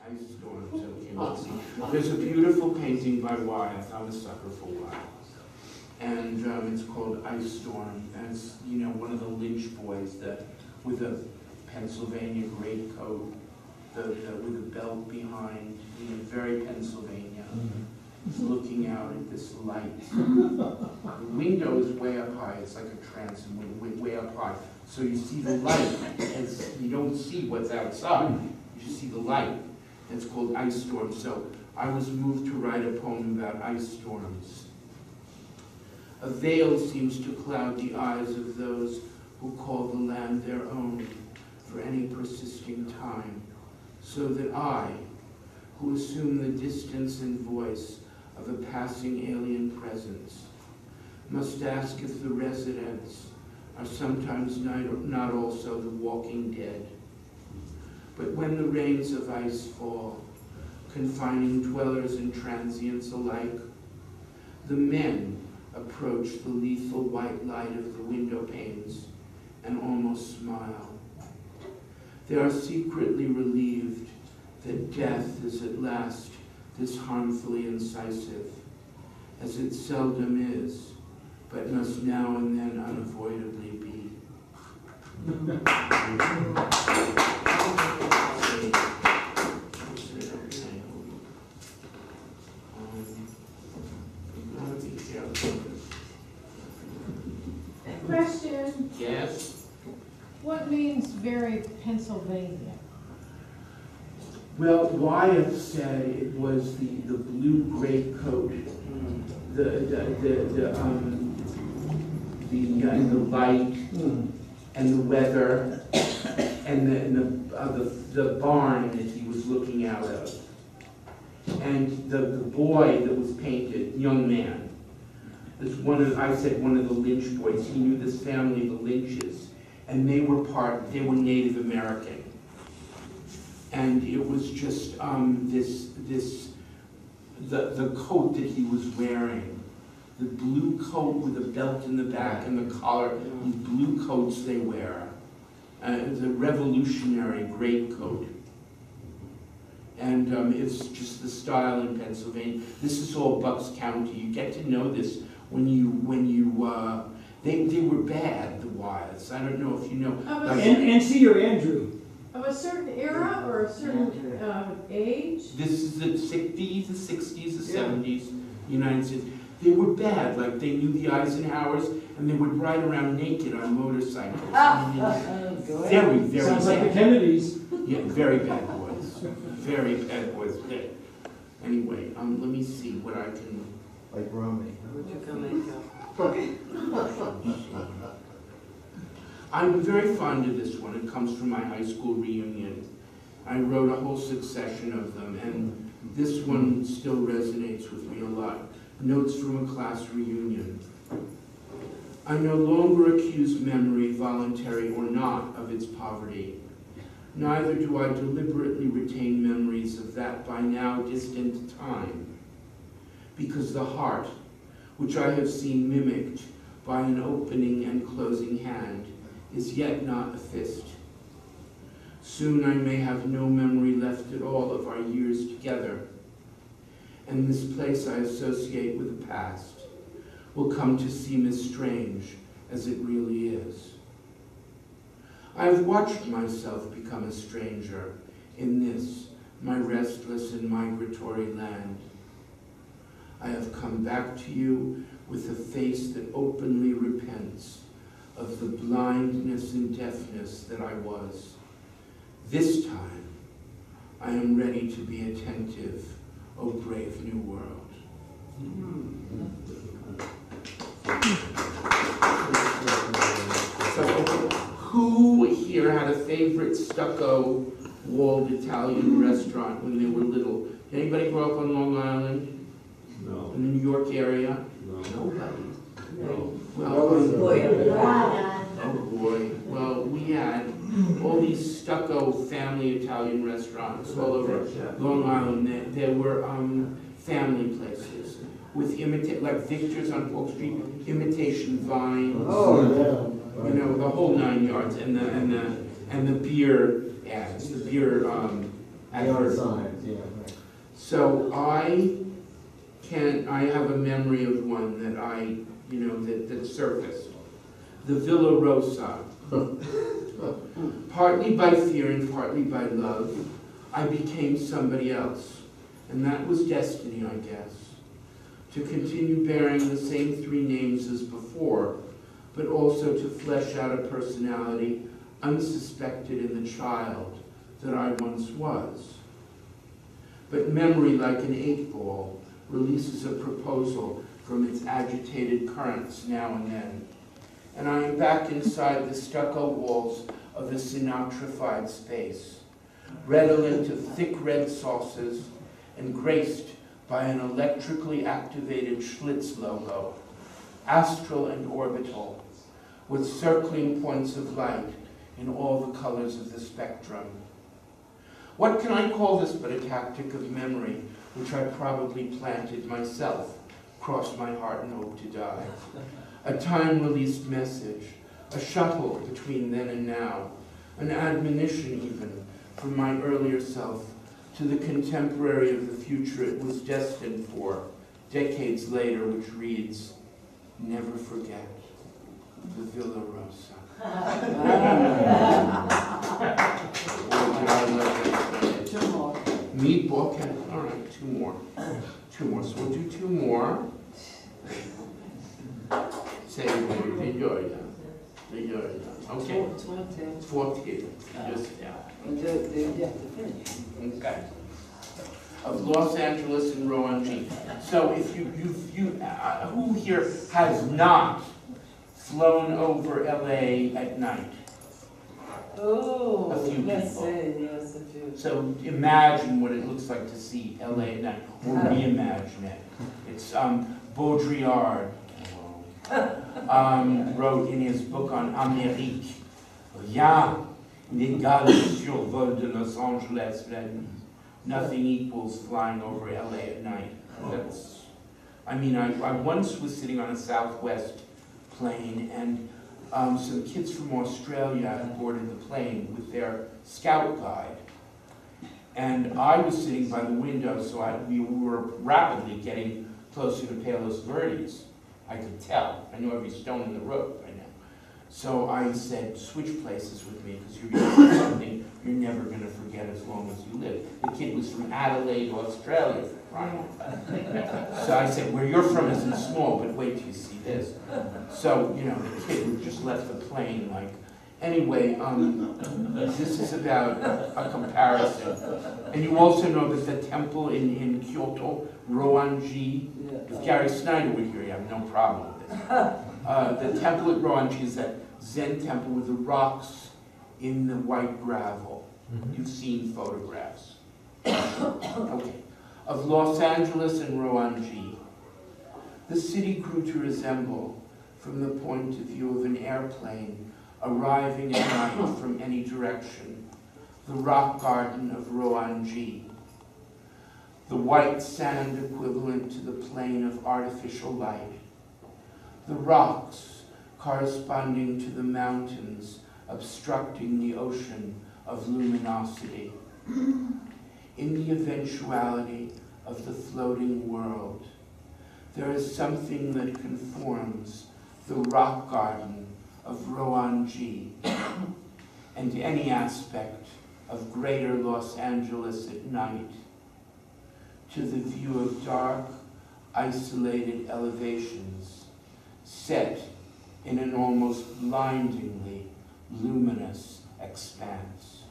Ice storms, okay, let's see. There's a beautiful painting by Wyeth. I'm a sucker for Wyeth. And it's called Ice Storm. And it's, you know, one of the Lynch boys with a Pennsylvania greatcoat, with a belt behind, you know, very Pennsylvania. He's looking out at this light. The window is way up high. It's like a transom, way up high. So you see the light, and you don't see what's outside. You just see the light. It's called Ice Storm. So I was moved to write a poem about ice storms. A veil seems to cloud the eyes of those who call the land their own for any persisting time, so that I, who assume the distance and voice of a passing alien presence, must ask if the residents are sometimes not also the walking dead. But when the rains of ice fall, confining dwellers and transients alike, the men approach the lethal white light of the window panes and almost smile. They are secretly relieved that death is at last this harmfully incisive, as it seldom is, but must now and then unavoidably be. Question. Yes? What means very Pennsylvania? Well, Wyeth said it was the blue greatcoat, the light, and the weather, and the barn that he was looking out of, and the boy that was painted, young man. It's one of the Lynch boys. He knew this family, the Lynches, and they were Native American. And it was just the coat that he was wearing, the blue coat with a belt in the back and the collar, these blue coats they wear. It was a revolutionary greatcoat. And it's just the style in Pennsylvania. This is all Bucks County. You get to know this when they were bad, the Wyeths. I don't know if you know. NC or Andrew? Of a certain era or a certain age? This is the 60s, the 60s, the 70s, United States. They were bad, like they knew the Eisenhowers, and they would ride around naked on motorcycles. Very, very Sounds bad. like the Kennedys. Yeah, very bad boys. Very bad boys. Anyway, let me see what I can... Like Romney. I'm very fond of this one. It comes from my high school reunion. I wrote a whole succession of them, and this one still resonates with me a lot. Notes from a class reunion. I no longer accuse memory, voluntary or not, of its poverty. Neither do I deliberately retain memories of that by now distant time, because the heart, which I have seen mimicked by an opening and closing hand, is yet not a fist. Soon I may have no memory left at all of our years together, and this place I associate with the past will come to seem as strange as it really is. I have watched myself become a stranger in this, my restless and migratory land. I have come back to you with a face that openly repents of the blindness and deafness that I was. This time, I am ready to be attentive, O brave new world. So, who here had a favorite stucco walled Italian restaurant when they were little? Did anybody grow up on Long Island? No. In the New York area? No. Nobody. No. Well, oh boy. Well, we had all these stucco family Italian restaurants all over Long Island. There were family places with like Victor's on Polk Street, imitation vines. Oh, yeah. You know, the whole 9 yards, and the beer ads, the beer Neon signs, yeah, right. So I have a memory of one that that surfaced. The Villa Rosa. Partly by fear and partly by love, I became somebody else. And that was destiny, I guess. To continue bearing the same 3 names as before, but also to flesh out a personality unsuspected in the child that I once was. But memory, like an 8-ball, releases a proposal from its agitated currents now and then. And I am back inside the stucco walls of a Sinatrified space, redolent of thick red sauces and graced by an electrically activated Schlitz logo, astral and orbital, with circling points of light in all the colors of the spectrum. What can I call this but a tactic of memory, which I probably planted myself, cross my heart and hope to die? A time-released message, a shuttle between then and now, an admonition even from my earlier self to the contemporary of the future it was destined for, decades later, which reads, never forget the Villa Rosa. Two more. Meatball can, all right, 2 more. 2 more, so we'll do 2 more. Say, enjoy that. Enjoy that. Okay. 14. Just, yeah. Okay. Of Los Angeles and Rowan G. So if who here has not flown over LA at night? Oh, A few let's people. say, yes, a few. So imagine what it looks like to see LA at night, or reimagine it. It's Baudrillard wrote in his book on Amérique, rien n'égale le survol de Los Angeles la nuit. Nothing equals flying over LA at night. That's, I mean, I once was sitting on a Southwest plane, and some kids from Australia boarded the plane with their scout guide. And I was sitting by the window, so we were rapidly getting closer to Palos Verdes. I could tell. I know every stone in the road by now. So I said, switch places with me, because you're going to do something you're never going to forget as long as you live. The kid was from Adelaide, Australia, right? So I said, where you're from isn't small, but wait till you see this. So, you know, the kid who just left the plane, like, anyway, this is about a comparison. And you also know that the temple in Kyoto, Roanji, if Gary Snyder were here, you have no problem with this. The temple at Roanji is that Zen temple with the rocks in the white gravel. You've seen photographs. Okay. Of Los Angeles and Roanji. The city grew to resemble, from the point of view of an airplane arriving at night from any direction, the rock garden of Roanji, the white sand equivalent to the plane of artificial light, the rocks corresponding to the mountains obstructing the ocean of luminosity. In the eventuality of the floating world, there is something that conforms the rock garden of Roanji and any aspect of greater Los Angeles at night to the view of dark, isolated elevations set in an almost blindingly luminous expanse.